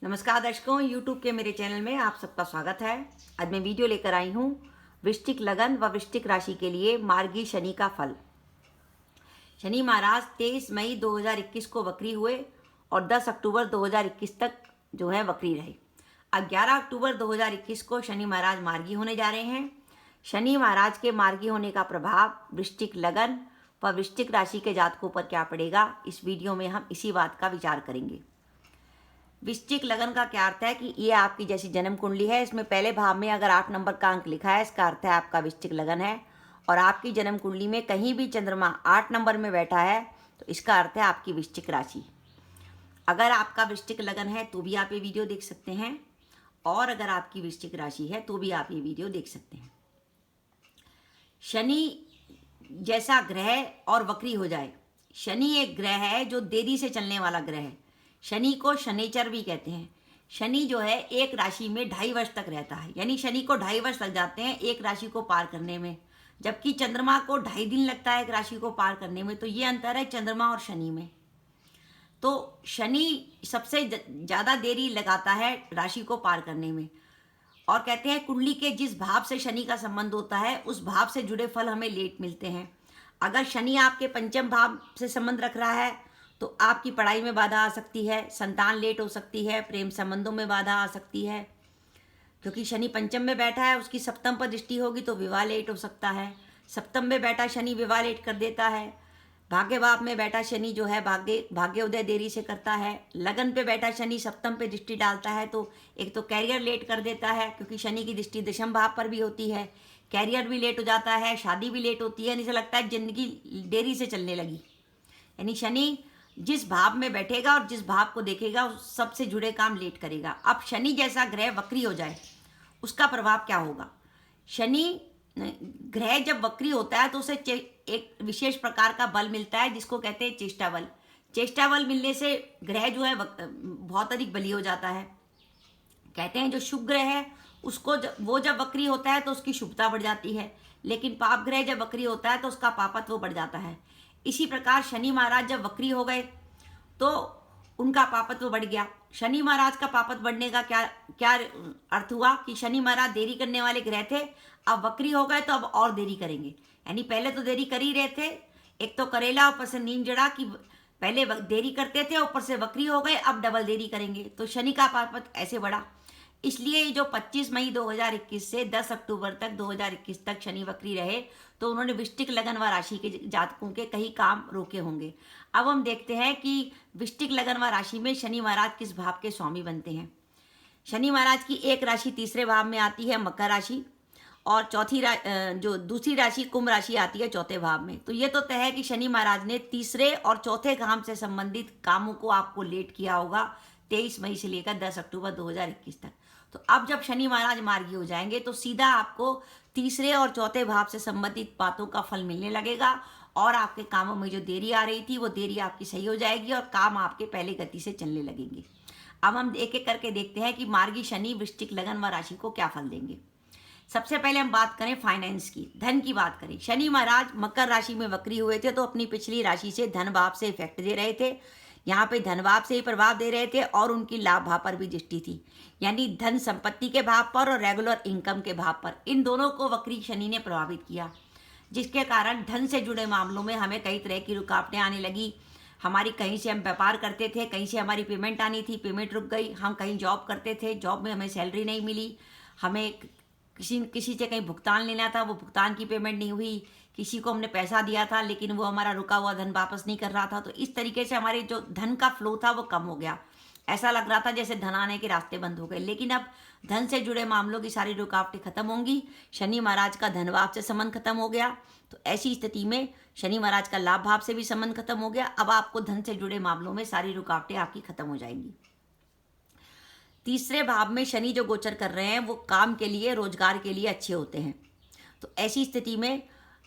नमस्कार दर्शकों, YouTube के मेरे चैनल में आप सबका स्वागत है। आज मैं वीडियो लेकर आई हूँ वृश्चिक लगन व वृश्चिक राशि के लिए मार्गी शनि का फल। शनि महाराज 23 मई 2021 को वक्री हुए और 10 अक्टूबर 2021 तक जो है वक्री रहे। अब 11 अक्टूबर 2021 को शनि महाराज मार्गी होने जा रहे हैं। शनि महाराज के मार्गी होने का प्रभाव वृश्चिक लगन व वृश्चिक राशि के जातकों पर क्या पड़ेगा, इस वीडियो में हम इसी बात का विचार करेंगे। वृश्चिक लगन का क्या अर्थ है कि ये आपकी जैसी जन्म कुंडली है, इसमें पहले भाव में अगर 8 नंबर का अंक लिखा है, इसका अर्थ है आपका वृश्चिक लगन है। और आपकी जन्म कुंडली में कहीं भी चंद्रमा 8 नंबर में बैठा है तो इसका अर्थ है आपकी वृश्चिक राशि। अगर आपका वृश्चिक लगन है तो भी आप ये वीडियो देख सकते हैं, और अगर आपकी वृश्चिक राशि है तो भी आप ये वीडियो देख सकते हैं। शनि जैसा ग्रह और वक्री हो जाए। शनि एक ग्रह है जो देरी से चलने वाला ग्रह है। शनि को शनिचर भी कहते हैं। शनि जो है एक राशि में 2.5 वर्ष तक रहता है, यानी शनि को 2.5 वर्ष लग जाते हैं एक राशि को पार करने में, जबकि चंद्रमा को 2.5 दिन लगता है एक राशि को पार करने में। तो ये अंतर है चंद्रमा और शनि में। तो शनि सबसे ज़्यादा देरी लगाता है राशि को पार करने में। और कहते हैं कुंडली के जिस भाव से शनि का संबंध होता है उस भाव से जुड़े फल हमें लेट मिलते हैं। अगर शनि आपके पंचम भाव से संबंध रख रहा है तो आपकी पढ़ाई में बाधा आ सकती है, संतान लेट हो सकती है, प्रेम संबंधों में बाधा आ सकती है। क्योंकि शनि पंचम में बैठा है, उसकी सप्तम पर दृष्टि होगी तो विवाह लेट हो सकता है। सप्तम में बैठा शनि विवाह लेट कर देता है। भाग्य भाव में बैठा शनि जो है भाग्य उदय देरी से करता है। लगन पे बैठा शनि सप्तम पे दृष्टि डालता है तो एक तो कैरियर लेट कर देता है, क्योंकि शनि की दृष्टि दशम भाव पर भी होती है। कैरियर भी लेट हो जाता है, शादी भी लेट होती है, ऐसा लगता है जिंदगी देरी से चलने लगी। यानी शनि जिस भाव में बैठेगा और जिस भाव को देखेगा उस सबसे जुड़े काम लेट करेगा। अब शनि जैसा ग्रह वक्री हो जाए उसका प्रभाव क्या होगा। शनि ग्रह जब वक्री होता है तो उसे एक विशेष प्रकार का बल मिलता है जिसको कहते हैं चेष्टा बल। चेष्टा बल मिलने से ग्रह जो है बहुत अधिक बली हो जाता है। कहते हैं जो शुभ ग्रह है उसको वो जब वक्री होता है तो उसकी शुभता बढ़ जाती है, लेकिन पाप ग्रह जब वक्री होता है तो उसका पापत्व बढ़ जाता है। इसी प्रकार शनि महाराज जब वक्री हो गए तो उनका पापत्व बढ़ गया। शनि महाराज का पापत्व बढ़ने का क्या अर्थ हुआ कि शनि महाराज देरी करने वाले ग्रह थे, अब वक्री हो गए तो अब और देरी करेंगे। यानी पहले तो देरी कर ही रहे थे, एक तो करेला ऊपर से नीम जड़ा कि पहले देरी करते थे ऊपर से वक्री हो गए, अब डबल देरी करेंगे। तो शनि का पापत्व ऐसे बढ़ा। इसलिए जो 25 मई 2021 से 10 अक्टूबर तक 2021 तक शनि वक्री रहे तो उन्होंने वृश्चिक लगन व राशि के जातकों के कई काम रोके होंगे। अब हम देखते हैं कि वृश्चिक लगन व राशि में शनि महाराज किस भाव के स्वामी बनते हैं। शनि महाराज की एक राशि तीसरे भाव में आती है मकर राशि, और जो दूसरी राशि कुंभ राशि आती है चौथे भाव में। तो ये तो तय है कि शनि महाराज ने तीसरे और चौथे काम से संबंधित कामों को आपको लेट किया होगा 23 मई से लेकर 10 अक्टूबर 2021 तक। तो अब जब शनि महाराज मार्गी हो जाएंगे तो सीधा आपको तीसरे और चौथे भाव से संबंधित बातों का फल मिलने लगेगा, और आपके कामों में जो देरी आ रही थी वो देरी आपकी सही हो जाएगी और काम आपके पहले गति से चलने लगेंगे। अब हम एक एक करके देखते हैं कि मार्गी शनि वृश्चिक लगन व राशि को क्या फल देंगे। सबसे पहले हम बात करें फाइनेंस की, धन की बात करें। शनि महाराज मकर राशि में वक्री हुए थे तो अपनी पिछली राशि से धन भाव से इफेक्ट दे रहे थे। यहाँ पे धन भाव से ही प्रभाव दे रहे थे और उनकी लाभ भाव पर भी दृष्टि थी, यानी धन संपत्ति के भाव पर और रेगुलर इनकम के भाव पर। इन दोनों को वक्री शनि ने प्रभावित किया, जिसके कारण धन से जुड़े मामलों में हमें कई तरह की रुकावटें आने लगी। हमारी कहीं से हम व्यापार करते थे, कहीं से हमारी पेमेंट आनी थी, पेमेंट रुक गई। हम कहीं जॉब करते थे, जॉब में हमें सैलरी नहीं मिली। हमें किसी से कहीं भुगतान लेना था, वो भुगतान की पेमेंट नहीं हुई। किसी को हमने पैसा दिया था लेकिन वो हमारा रुका हुआ धन वापस नहीं कर रहा था। तो इस तरीके से हमारे जो धन का फ्लो था वो कम हो गया। ऐसा लग रहा था जैसे धन आने के रास्ते बंद हो गए। लेकिन अब धन से जुड़े मामलों की सारी रुकावटें खत्म होंगी। शनि महाराज का धन भाव से संबंध खत्म हो गया, तो ऐसी स्थिति में शनि महाराज का लाभ भाव से भी संबंध खत्म हो गया। अब आपको धन से जुड़े मामलों में सारी रुकावटें आपकी खत्म हो जाएंगी। तीसरे भाव में शनि जो गोचर कर रहे हैं वो काम के लिए, रोजगार के लिए अच्छे होते हैं। तो ऐसी स्थिति में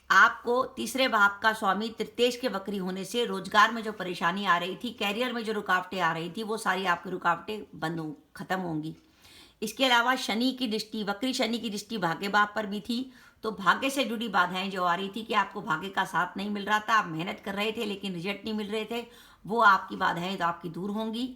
आपको तीसरे भाव का स्वामी तृतीयेश के वक्री होने से रोजगार में जो परेशानी आ रही थी, कैरियर में जो रुकावटें आ रही थी, वो सारी आपकी रुकावटें खत्म होंगी। इसके अलावा शनि की दृष्टि, वक्री शनि की दृष्टि भाग्य भाव पर भी थी, तो भाग्य से जुड़ी बाधाएं जो आ रही थी कि आपको भाग्य का साथ नहीं मिल रहा था, आप मेहनत कर रहे थे लेकिन रिजल्ट नहीं मिल रहे थे, वो आपकी बाधाएं तो आपकी दूर होंगी।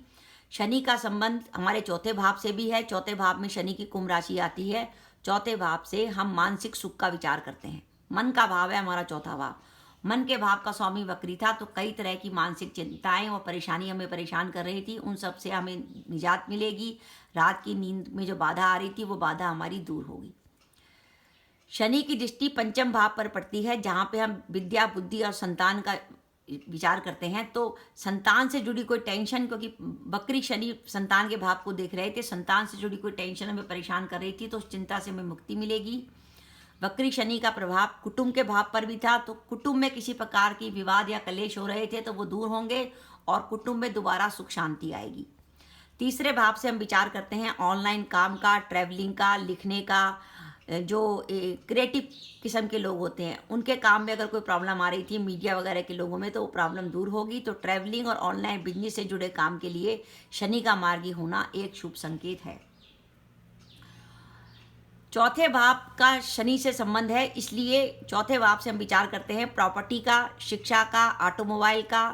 शनि का संबंध हमारे चौथे भाव से भी है। चौथे भाव में शनि की कुंभ राशि आती है। चौथे भाव से हम मानसिक सुख का विचार करते हैं। मन का भाव है हमारा चौथा भाव। मन के भाव का स्वामी वक्री था, तो कई तरह की मानसिक चिंताएं और परेशानी हमें परेशान कर रही थी, उन सब से हमें निजात मिलेगी। रात की नींद में जो बाधा आ रही थी वो बाधा हमारी दूर होगी। शनि की दृष्टि पंचम भाव पर पड़ती है, जहाँ पे हम विद्या, बुद्धि और संतान का विचार करते हैं। तो संतान से जुड़ी कोई टेंशन, क्योंकि वक्री शनि संतान के भाव को देख रहे थे, संतान से जुड़ी कोई टेंशन हमें परेशान कर रही थी, तो उस चिंता से हमें मुक्ति मिलेगी। वक्री शनि का प्रभाव कुटुंब के भाव पर भी था, तो कुटुंब में किसी प्रकार की विवाद या कलेश हो रहे थे तो वो दूर होंगे और कुटुंब में दोबारा सुख शांति आएगी। तीसरे भाव से हम विचार करते हैं ऑनलाइन काम का, ट्रैवलिंग का, लिखने का। जो क्रिएटिव किस्म के लोग होते हैं उनके काम में अगर कोई प्रॉब्लम आ रही थी मीडिया वगैरह के लोगों में, तो वो प्रॉब्लम दूर होगी। तो ट्रैवलिंग और ऑनलाइन बिजनेस से जुड़े काम के लिए शनि का मार्गी होना एक शुभ संकेत है। चौथे भाव का शनि से संबंध है, इसलिए चौथे भाव से हम विचार करते हैं प्रॉपर्टी का, शिक्षा का, ऑटोमोबाइल का,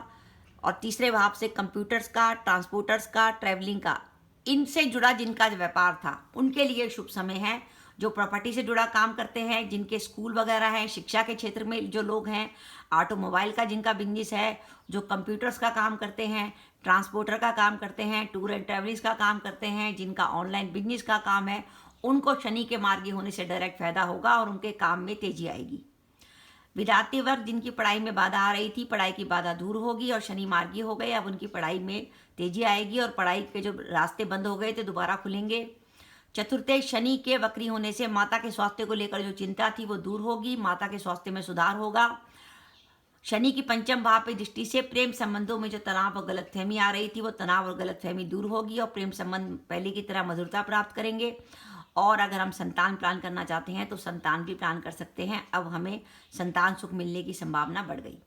और तीसरे भाव से कंप्यूटर्स का, ट्रांसपोर्टर्स का, ट्रैवलिंग का। इनसे जुड़ा जिनका व्यापार था उनके लिए शुभ समय है। जो प्रॉपर्टी से जुड़ा काम करते हैं, जिनके स्कूल वगैरह हैं, शिक्षा के क्षेत्र में जो लोग हैं, ऑटोमोबाइल का जिनका बिजनेस है, जो कंप्यूटर्स का काम करते हैं, ट्रांसपोर्टर का काम करते हैं, टूर एंड ट्रैवल्स का काम करते हैं, जिनका ऑनलाइन बिजनेस का काम है, उनको शनि के मार्गी होने से डायरेक्ट फायदा होगा और उनके काम में तेजी आएगी। विद्यार्थी वर्ग जिनकी पढ़ाई में बाधा आ रही थी, पढ़ाई की बाधा दूर होगी और शनि मार्गी हो गए। अब उनकी पढ़ाई में तेजी आएगी और पढ़ाई के जो रास्ते बंद हो गए थे दोबारा खुलेंगे। चतुर्थे शनि के वक्री होने से माता के स्वास्थ्य को लेकर जो चिंता थी वो दूर होगी, माता के स्वास्थ्य में सुधार होगा। शनि की पंचम भाव पे दृष्टि से प्रेम संबंधों में जो तनाव और गलतफहमी आ रही थी वो तनाव और गलतफहमी दूर होगी और प्रेम संबंध पहले की तरह मधुरता प्राप्त करेंगे। और अगर हम संतान प्लान करना चाहते हैं तो संतान भी प्लान कर सकते हैं। अब हमें संतान सुख मिलने की संभावना बढ़ गई।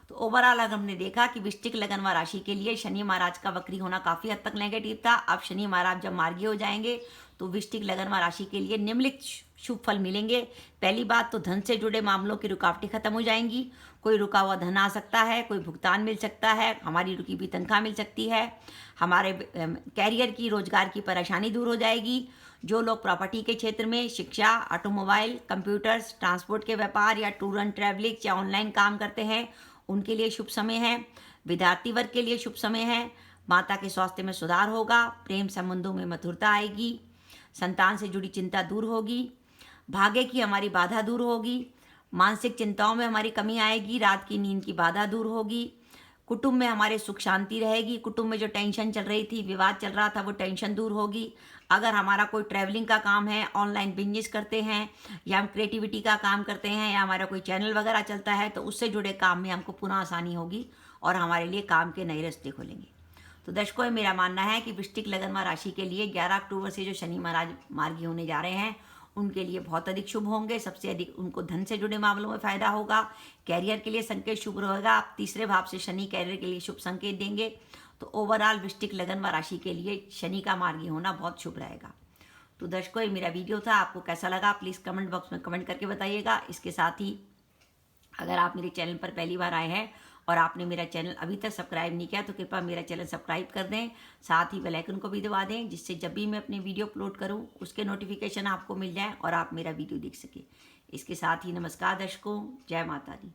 तो ओवरऑल अगर हमने देखा कि वृश्चिक लगन व राशि के लिए शनि महाराज का वक्री होना काफ़ी हद तक नेगेटिव था। अब शनि महाराज जब मार्गी हो जाएंगे तो वृश्चिक लगन व राशि के लिए निम्नलिखित शुभ फल मिलेंगे। पहली बात तो धन से जुड़े मामलों की रुकावटें खत्म हो जाएंगी। कोई रुका हुआ धन आ सकता है, कोई भुगतान मिल सकता है, हमारी रुकी हुई तनख्वाह मिल सकती है, हमारे कैरियर की, रोजगार की परेशानी दूर हो जाएगी। जो लोग प्रॉपर्टी के क्षेत्र में, शिक्षा, ऑटोमोबाइल, कंप्यूटर्स, ट्रांसपोर्ट के व्यापार या टूर एंड ट्रैवलिंग या ऑनलाइन काम करते हैं उनके लिए शुभ समय है। विद्यार्थी वर्ग के लिए शुभ समय है। माता के स्वास्थ्य में सुधार होगा, प्रेम संबंधों में मधुरता आएगी, संतान से जुड़ी चिंता दूर होगी, भाग्य की हमारी बाधा दूर होगी, मानसिक चिंताओं में हमारी कमी आएगी, रात की नींद की बाधा दूर होगी, कुटुंब में हमारे सुख शांति रहेगी, कुटुंब में जो टेंशन चल रही थी, विवाद चल रहा था, वो टेंशन दूर होगी। अगर हमारा कोई ट्रैवलिंग का काम है, ऑनलाइन बिजनेस करते हैं या हम क्रिएटिविटी का काम करते हैं या हमारा कोई चैनल वगैरह चलता है तो उससे जुड़े काम में हमको पुनः आसानी होगी और हमारे लिए काम के नए रास्ते खुलेंगे। तो दर्शकों, मेरा मानना है कि वृश्चिक लगन राशि के लिए 11 अक्टूबर से जो शनि महाराज मार्गी होने जा रहे हैं उनके लिए बहुत अधिक शुभ होंगे। सबसे अधिक उनको धन से जुड़े मामलों में फायदा होगा, कैरियर के लिए संकेत शुभ रहेगा। आप तीसरे भाव से शनि कैरियर के लिए शुभ संकेत देंगे। तो ओवरऑल वृश्चिक लगन राशि के लिए शनि का मार्गी होना बहुत शुभ रहेगा। तो दर्शकों, ये मेरा वीडियो था, आपको कैसा लगा प्लीज़ कमेंट बॉक्स में कमेंट करके बताइएगा। इसके साथ ही अगर आप मेरे चैनल पर पहली बार आए हैं और आपने मेरा चैनल अभी तक सब्सक्राइब नहीं किया तो कृपया मेरा चैनल सब्सक्राइब कर दें, साथ ही बेल आइकन को भी दबा दें, जिससे जब भी मैं अपने वीडियो अपलोड करूं उसके नोटिफिकेशन आपको मिल जाए और आप मेरा वीडियो देख सकें। इसके साथ ही नमस्कार दर्शकों, जय माता दी।